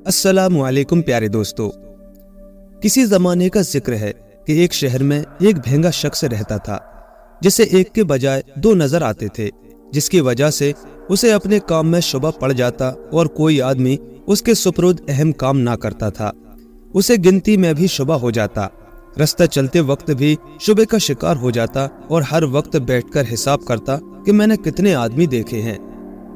अस्सलामु अलैकुम प्यारे दोस्तों। किसी ज़माने का जिक्र है कि एक शहर में एक भेंगा शख्स रहता था जिसे एक के बजाय दो नजर आते थे, जिसकी वजह से उसे अपने काम में शुबा पड़ जाता और कोई आदमी उसके सुपुर्द अहम काम ना करता था। उसे गिनती में भी शुबा हो जाता, रास्ता चलते वक्त भी शुबे का शिकार हो जाता और हर वक्त बैठकर हिसाब करता कि मैंने कितने आदमी देखे हैं।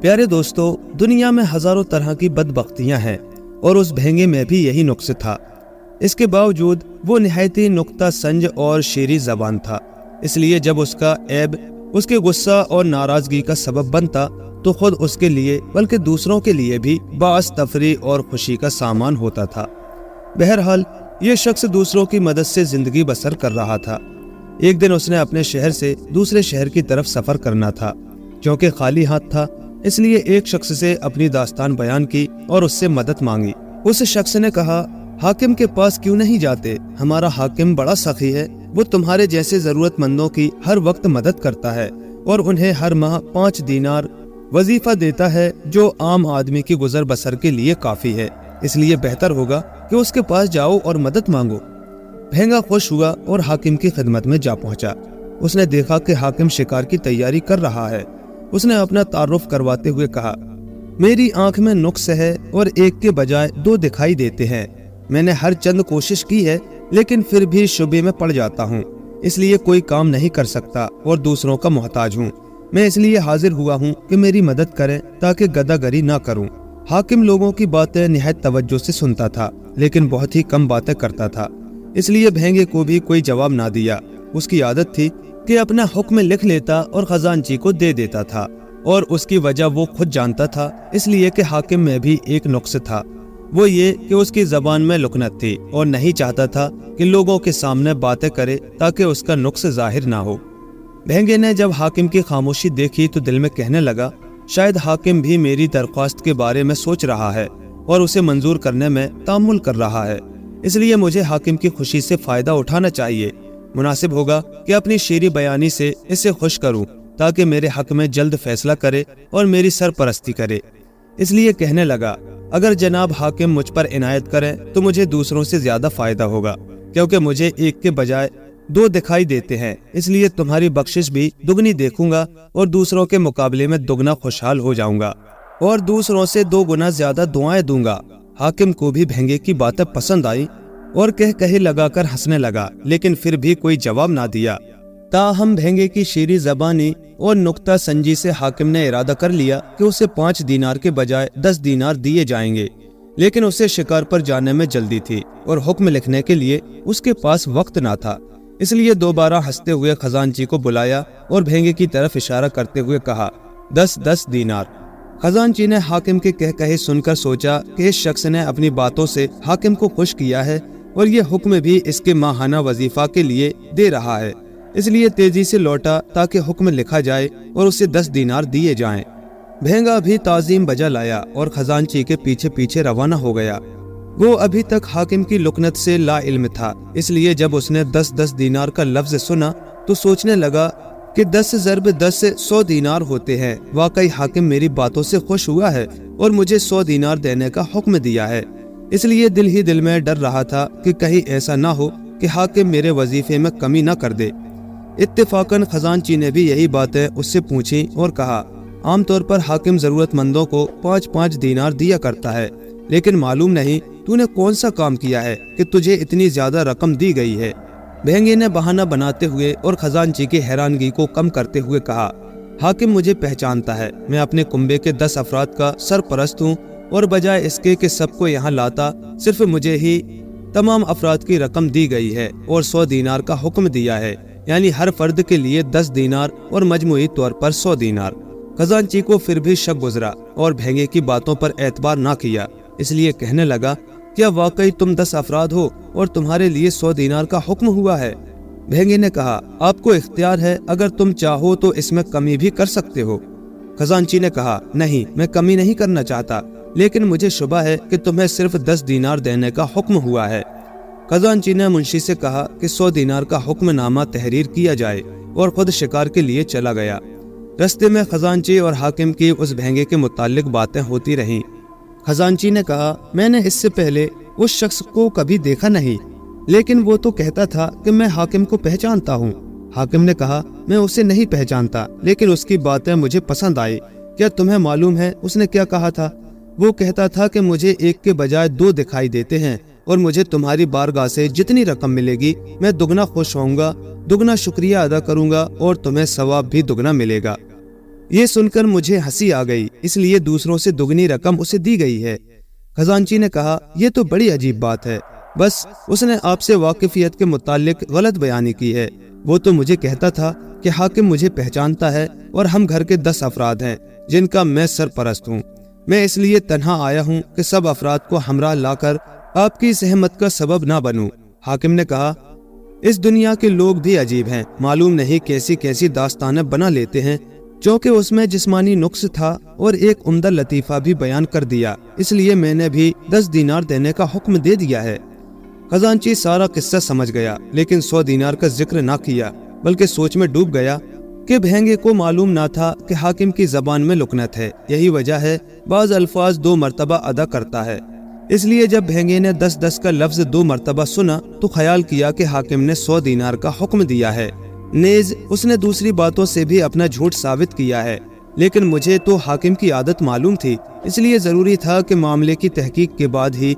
प्यारे दोस्तों, दुनिया में हजारों तरह की बदबख्तियां हैं और उस भेंगे में भी यही नुक्स था। इसके बावजूद वो निहायती नुक्ता संज और शेरी ज़बान था, इसलिए जब उसका ऐब उसके गुस्सा और नाराजगी का सबब बनता तो खुद उसके लिए बल्कि दूसरों के लिए भी बास तफरी और खुशी का सामान होता था। बहरहाल ये शख्स दूसरों की मदद से जिंदगी बसर कर रहा था। एक दिन उसने अपने शहर से दूसरे शहर की तरफ सफर करना था। क्योंकि खाली हाथ था, इसलिए एक शख्स से अपनी दास्तान बयान की और उससे मदद मांगी। उस शख्स ने कहा, हाकिम के पास क्यों नहीं जाते? हमारा हाकिम बड़ा सखी है, वो तुम्हारे जैसे जरूरतमंदों की हर वक्त मदद करता है और उन्हें हर माह 5 दीनार वजीफा देता है, जो आम आदमी की गुजर बसर के लिए काफी है। इसलिए बेहतर होगा कि उसके पास जाओ और मदद मांगो। भेंगा खुश हुआ और हाकिम की खिदमत में जा पहुंचा। उसने देखा कि हाकिम शिकार की तैयारी कर रहा है। उसने अपना तारुफ करवाते हुए कहा, मेरी आंख में नुक्स है और एक के बजाय दो दिखाई देते हैं। मैंने हर चंद कोशिश की है, लेकिन फिर भी शुबे में पड़ जाता हूँ, इसलिए कोई काम नहीं कर सकता और दूसरों का मोहताज हूँ। मैं इसलिए हाजिर हुआ हूँ कि मेरी मदद करें ताकि गदागरी ना करूँ। हाकिम लोगों की बातें निहायत तवज्जो से सुनता था, लेकिन बहुत ही कम बातें करता था, इसलिए भेंगे को भी कोई जवाब ना दिया। उसकी आदत थी कि अपना हुक्म लिख लेता और खजांची को दे देता था, और उसकी वजह वो खुद जानता था, इसलिए कि हाकिम में भी एक नुक्स था। वो ये कि उसकी जबान में लुकनत थी और नहीं चाहता था कि लोगों के सामने बातें करे ताकि उसका नुक्स जाहिर ना हो। भेंगे ने जब हाकिम की खामोशी देखी तो दिल में कहने लगा, शायद हाकिम भी मेरी दरख्वास्त के बारे में सोच रहा है और उसे मंजूर करने में तामुल कर रहा है, इसलिए मुझे हाकिम की खुशी से फायदा उठाना चाहिए। मुनासिब होगा कि अपनी शेरी बयानी से इसे खुश करूं ताकि मेरे हक में जल्द फैसला करे और मेरी सरपरस्ती करे। इसलिए कहने लगा, अगर जनाब हाकिम मुझ पर इनायत करें तो मुझे दूसरों से ज्यादा फायदा होगा, क्योंकि मुझे एक के बजाय दो दिखाई देते हैं। इसलिए तुम्हारी बख्शिश भी दुगनी देखूंगा और दूसरों के मुकाबले में दुगना खुशहाल हो जाऊंगा और दूसरों से 2 गुना ज्यादा दुआएं दूंगा। हाकिम को भी भेंगे की बातें पसंद आई और कह कहे लगाकर हंसने लगा, लेकिन फिर भी कोई जवाब ना दिया। ताहम भेंगे की शेरी जबानी और नुक्ता संजी से हाकिम ने इरादा कर लिया कि उसे 5 दीनार के बजाय 10 दीनार दिए जाएंगे, लेकिन उसे शिकार पर जाने में जल्दी थी और हुक्म लिखने के लिए उसके पास वक्त ना था। इसलिए दोबारा हंसते हुए खजांची को बुलाया और भेंगे की तरफ इशारा करते हुए कहा, 10-10 दीनार। खजांची ने हाकिम के कह कहे सुनकर सोचा कि इस शख्स ने अपनी बातों से हाकिम को खुश किया है और ये हुक्म भी इसके माहाना वजीफा के लिए दे रहा है, इसलिए तेजी से लौटा ताकि हुक्म लिखा जाए और उसे 10 दीनार दिए जाएं। भेंगा भी ताजीम बजा लाया और खजांची के पीछे पीछे रवाना हो गया। वो अभी तक हाकिम की लुकनत से ला इल्म था, इसलिए जब उसने 10-10 दीनार का लफ्ज सुना तो सोचने लगा कि 10 ज़रब 10 से 100 दीनार होते हैं। वाकई हाकिम मेरी बातों से खुश हुआ है और मुझे 100 दीनार देने का हुक्म दिया है। इसलिए दिल ही दिल में डर रहा था कि कहीं ऐसा ना हो कि हाकिम मेरे वजीफे में कमी ना कर दे। इत्तेफाकन खजांची ने भी यही बातें उससे पूछी और कहा, आमतौर पर हाकिम जरूरतमंदों को 5-5 दीनार दिया करता है, लेकिन मालूम नहीं तूने कौन सा काम किया है कि तुझे इतनी ज्यादा रकम दी गई है। भेंगे ने बहाना बनाते हुए और खजांची की हैरानगी को कम करते हुए कहा, हाकिम मुझे पहचानता है, मैं अपने कुंबे के 10 अफराद का सरपरस्त हूँ और बजाय इसके कि सबको यहाँ लाता, सिर्फ मुझे ही तमाम अफराद की रकम दी गई है और 100 दीनार का हुक्म दिया है, यानी हर फर्द के लिए 10 दीनार और मजमूई तौर पर 100 दीनार। खजांची को फिर भी शक गुजरा और भेंगे की बातों पर एतबार ना किया, इसलिए कहने लगा, क्या वाकई तुम 10 अफराद हो और तुम्हारे लिए 100 दीनार का हुक्म हुआ है? भेंगे ने कहा, आपको इख्तियार है, अगर तुम चाहो तो इसमें कमी भी कर सकते हो। खजांची ने कहा, नहीं, मैं कमी नहीं करना चाहता, लेकिन मुझे शुबा है कि तुम्हें सिर्फ 10 दीनार देने का हुक्म हुआ है। खजांची ने मुंशी से कहा कि 100 दीनार का हुक्मनामा तहरीर किया जाए और खुद शिकार के लिए चला गया। रस्ते में खजांची और हाकिम की उस भेंगे के मुतालिक बातें होती रहीं। खजांची ने कहा, मैंने इससे पहले उस शख्स को कभी देखा नहीं, लेकिन वो तो कहता था कि मैं हाकिम को पहचानता हूँ। हाकिम ने कहा, मैं उसे नहीं पहचानता, लेकिन उसकी बातें मुझे पसंद आई। क्या तुम्हें मालूम है उसने क्या कहा था? वो कहता था कि मुझे एक के बजाय दो दिखाई देते हैं और मुझे तुम्हारी बारगाह से जितनी रकम मिलेगी मैं दुगना खुश होऊंगा, दुगना शुक्रिया अदा करूंगा और तुम्हें सवाब भी दुगना मिलेगा। ये सुनकर मुझे हंसी आ गई, इसलिए दूसरों से दुगनी रकम उसे दी गई है। खजांची ने कहा, यह तो बड़ी अजीब बात है, बस उसने आपसे वाकिफियत के मुतालिक गलत बयानी की है। वो तो मुझे कहता था कि हाकिम मुझे पहचानता है और हम घर के 10 अफराद हैं जिनका मैं सरपरस्त हूँ। मैं इसलिए तन्हा आया हूँ कि सब अफराद को हमरा लाकर आपकी सहमत का सबब ना बनूं। हाकिम ने कहा, इस दुनिया के लोग भी अजीब हैं, मालूम नहीं कैसी कैसी दास्तानें बना लेते हैं। चूँकि उसमें जिस्मानी नुक्स था और एक उम्दा लतीफ़ा भी बयान कर दिया, इसलिए मैंने भी 10 दीनार देने का हुक्म दे दिया है। खजांची सारा किस्सा समझ गया, लेकिन 100 दीनार का जिक्र ना किया, बल्कि सोच में डूब गया कि भेंगे को मालूम ना था कि हाकिम की जबान में लुकनत है। यही वजह है बाज़ अल्फाज 2 मरतबा अदा करता है। इसलिए जब भेंगे ने 10-10 का लफ्ज 2 मरतबा सुना तो ख्याल किया कि हाकिम ने 100 दीनार का हुक्म दिया है। नेज उसने दूसरी बातों से भी अपना झूठ साबित किया है, लेकिन मुझे तो हाकिम की आदत मालूम थी, इसलिए जरूरी था कि मामले की तहकीक के बाद ही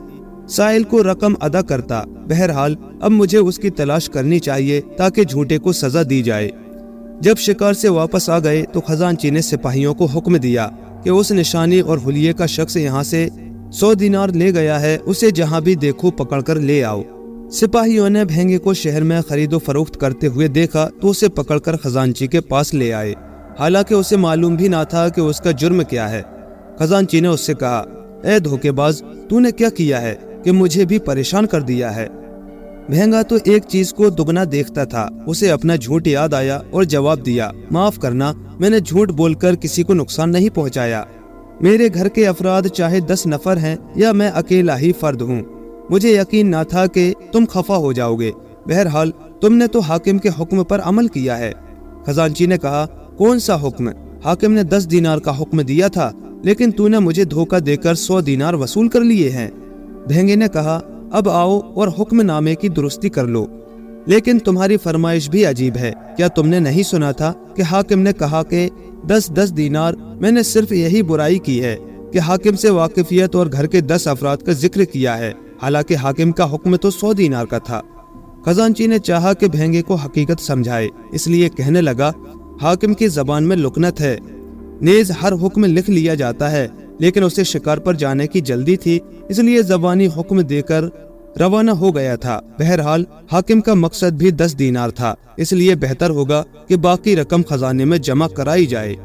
साइल को रकम अदा करता। बहरहाल अब मुझे उसकी तलाश करनी चाहिए ताकि झूठे को सजा दी जाए। जब शिकार से वापस आ गए तो खजांची ने सिपाहियों को हुक्म दिया कि उस निशानी और हुलिये का शख्स यहाँ से 100 दीनार ले गया है, उसे जहाँ भी देखो पकड़कर ले आओ। सिपाहियों ने भेंगे को शहर में खरीदो फरोख्त करते हुए देखा तो उसे पकड़कर खजांची के पास ले आए, हालांकि उसे मालूम भी ना था कि उसका जुर्म क्या है। खजांची ने उससे कहा, ए धोखेबाज, तूने क्या किया है कि मुझे भी परेशान कर दिया है? भेंगा तो एक चीज को दुगना देखता था। उसे अपना झूठ याद आया और जवाब दिया, माफ करना, मैंने झूठ बोलकर किसी को नुकसान नहीं पहुंचाया। मेरे घर के अफराद चाहे 10 नफर हैं या मैं अकेला ही फर्द हूँ, मुझे यकीन ना था कि तुम खफा हो जाओगे। बहरहाल तुमने तो हाकिम के हुक्म पर अमल किया है। खजांची ने कहा, कौन सा हुक्म? हाकिम ने 10 दीनार का हुक्म दिया था, लेकिन तूने मुझे धोखा देकर 100 दीनार वसूल कर लिए हैं। भेंगे ने कहा, अब आओ और हुक्म नामे की दुरुस्ती कर लो। लेकिन तुम्हारी फरमाइश भी अजीब है। क्या तुमने नहीं सुना था कि हाकिम ने कहा कि 10-10 दीनार? मैंने सिर्फ यही बुराई की है कि हाकिम से वाकिफियत और घर के 10 अफराद का जिक्र किया है, हालांकि हाकिम का हुक्म तो 100 दीनार का था। खजांची ने चाहा कि भेंगे को हकीकत समझाए, इसलिए कहने लगा, हाकिम की जबान में लुकनत है। नेज हर हुक्म लिख लिया जाता है, लेकिन उसे शिकार पर जाने की जल्दी थी, इसलिए जबानी हुक्म देकर रवाना हो गया था। बहरहाल हाकिम का मकसद भी 10 दीनार था, इसलिए बेहतर होगा कि बाकी रकम खजाने में जमा कराई जाए।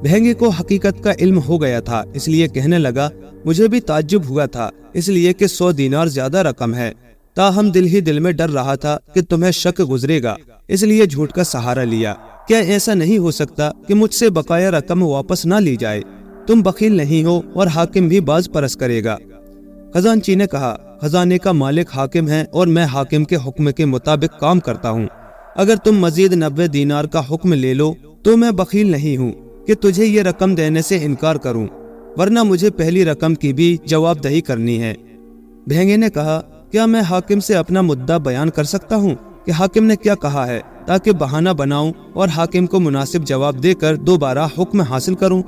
भेंगे को हकीकत का इल्म हो गया था, इसलिए कहने लगा, मुझे भी ताज्जुब हुआ था इसलिए कि 100 दीनार ज्यादा रकम है। ताहम दिल ही दिल में डर रहा था कि तुम्हें शक गुजरेगा, इसलिए झूठ का सहारा लिया। क्या ऐसा नहीं हो सकता कि मुझसे बकाया रकम वापस ना ली जाए? तुम बखील नहीं हो और हाकिम भी बाज परस करेगा। खजांची ने कहा, खजाने का मालिक हाकिम है और मैं हाकिम के हुक्म के मुताबिक काम करता हूँ। अगर तुम मजीद 90 दीनार का हुक्म ले लो तो मैं बखील नहीं हूँ कि तुझे ये रकम देने से इनकार करूँ, वरना मुझे पहली रकम की भी जवाबदही करनी है। भेंगे ने कहा, क्या मैं हाकिम से अपना मुद्दा बयान कर सकता हूँ कि हाकिम ने क्या कहा है, ताकि बहाना बनाऊं और हाकिम को मुनासिब जवाब देकर दोबारा हुक्म हासिल करूं?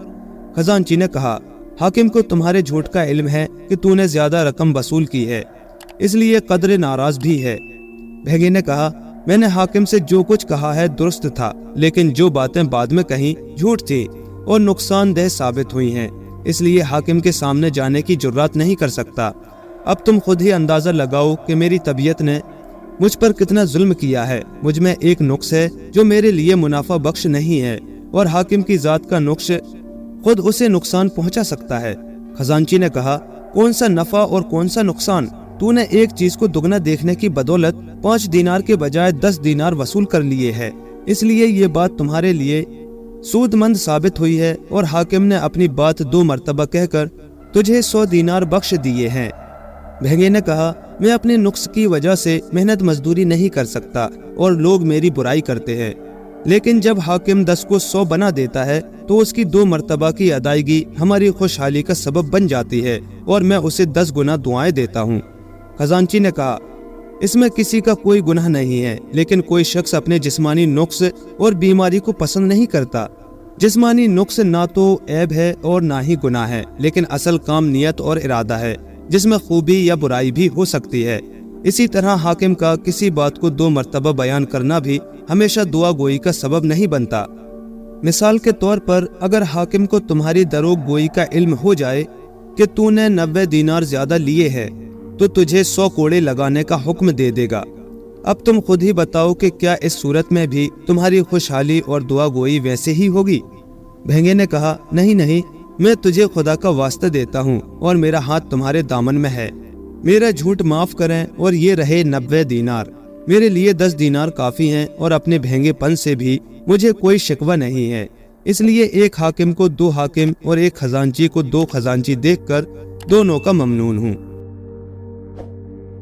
खजांची ने कहा, हाकिम को तुम्हारे झूठ का इल्म है कि तूने ज्यादा रकम वसूल की है, इसलिए कदरे नाराज भी है। भेंगे ने कहा, मैंने हाकिम से जो कुछ कहा है दुरुस्त था, लेकिन जो बातें बाद में कहीं झूठ थी और नुकसानदेह साबित हुई हैं, इसलिए हाकिम के सामने जाने की जुर्रत नहीं कर सकता। अब तुम खुद ही अंदाजा लगाओ कि मेरी तबीयत ने मुझ पर कितना जुल्म किया है। मुझ में एक नुक्स है जो मेरे लिए मुनाफा बख्श नहीं है और हाकिम की जात का नुक्स खुद उसे नुकसान पहुंचा सकता है। खजांची ने कहा, कौन सा नफा और कौन सा नुकसान? तूने एक चीज को दुगना देखने की बदौलत 5 दीनार के बजाय 10 दीनार वसूल कर लिए है, इसलिए ये बात तुम्हारे लिए सूदमंद साबित हुई है और हाकिम ने अपनी बात 2 मरतबा कहकर तुझे 100 दीनार बख्श दिए हैं। भेंगे ने कहा, मैं अपने नुक्स की वजह से मेहनत मजदूरी नहीं कर सकता और लोग मेरी बुराई करते हैं। لیکن جب حاکم 10 کو 100 بنا دیتا ہے تو اس کی 2 مرتبہ کی ادائیگی ہماری خوشحالی کا سبب بن جاتی ہے اور میں اسے 10 گنا دعائیں دیتا ہوں۔ خزانچی نے کہا، اس میں کسی کا کوئی گناہ نہیں ہے، لیکن کوئی شخص اپنے جسمانی نقص اور بیماری کو پسند نہیں کرتا۔ جسمانی نقص نہ تو عیب ہے اور نہ ہی گناہ ہے، لیکن اصل کام نیت اور ارادہ ہے، جس میں خوبی یا برائی بھی ہو سکتی ہے۔ اسی طرح حاکم کا کسی بات کو 2 مرتبہ بیان کرنا بھی ہمیشہ دعا گوئی کا سبب نہیں بنتا۔ مثال کے طور پر اگر حاکم کو تمہاری دروغ گوئی کا علم ہو جائے کہ تو نے 90 دینار زیادہ لیے ہیں، تو تجھے 100 کوڑے لگانے کا حکم دے دے گا۔ اب تم خود ہی بتاؤ کہ کیا اس صورت میں بھی تمہاری خوشحالی اور دعا گوئی ویسے ہی ہوگی؟ بھینگے نے کہا، نہیں، میں تجھے خدا کا واسطہ دیتا ہوں اور میرا ہاتھ تمہارے دامن میں ہے۔ میرا جھوٹ معاف کریں اور یہ رہے 90 دینار۔ میرے لیے 10 دینار کافی ہیں اور اپنے بھینگے پن سے بھی مجھے کوئی شکوہ نہیں ہے۔ اس لیے ایک حاکم کو 2 حاکم اور ایک خزانچی کو 2 خزانچی دیکھ کر دونوں کا ممنون ہوں۔